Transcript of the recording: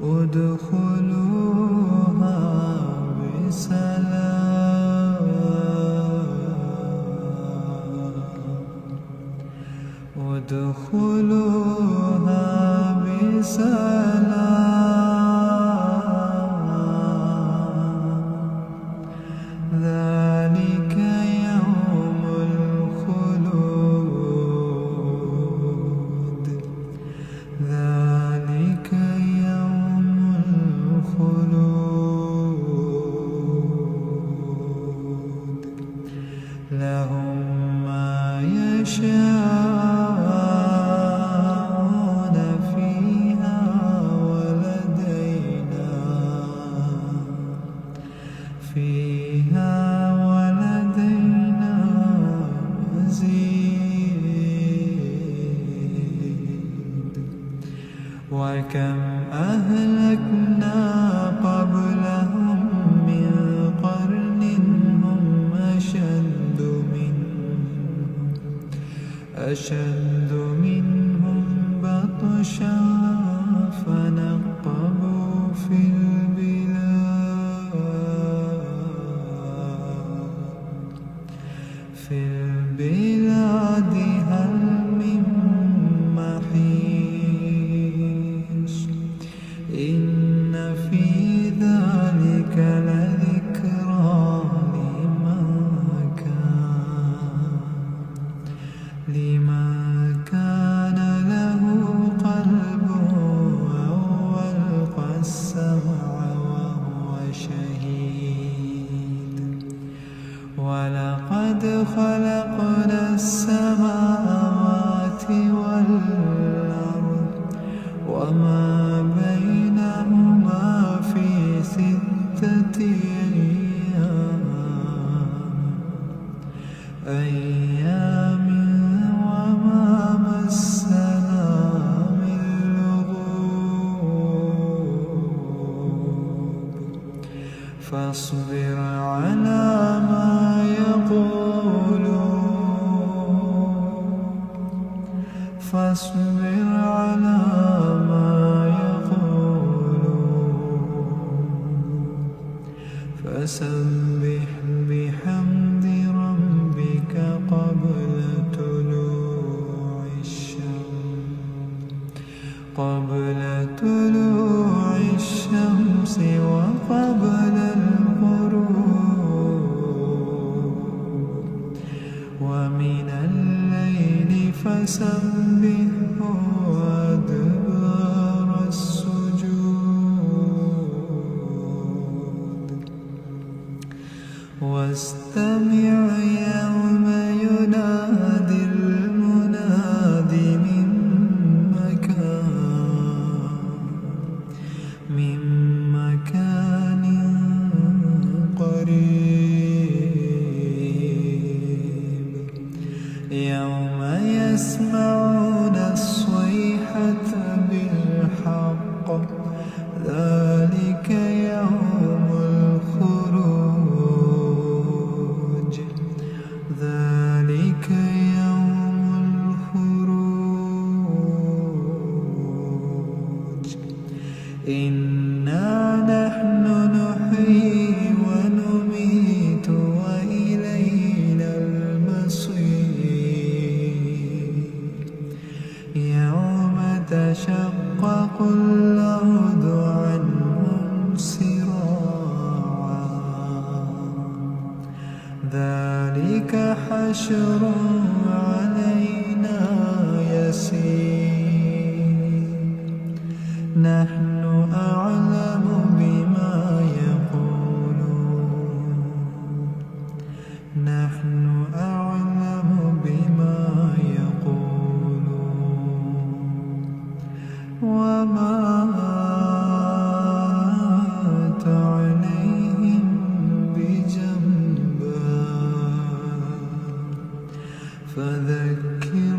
ادخلوها بسلام ادخلوها بسلام ذلك يوم الخلود ذلك يوم الخلود لهم ما يشاءون فيها ولدينا مزيد وكم أهلكنا قبلهم من قرن هم أشد منهم بطشا فنقبوا في البلاد هل من محيص إن في ذلك لذكرى لمن كان له قلب أو ألقى السمع وهو شهيد ولقد خلقنا السماوات والأرض وما بينهما في 6 أيام وما مسنا من لغوب فاصبر على ما فسبح بحمد ربك قبل طلوع الشمس وقبل الغروب ومن الليل فسبحه وأدبار السجود واستمع يوم ينادي المناد من مكان قريب يوم يسمعون الصيحة بالحق ذلك يوم الخروج إنا نحن نحيي ونميت وإلينا المصير يوم تشقق الأرض عنهم سراعا ذلك حشر علينا يسير نحن أعلم بما يقولون وما أنت عليهم بجبار فذكر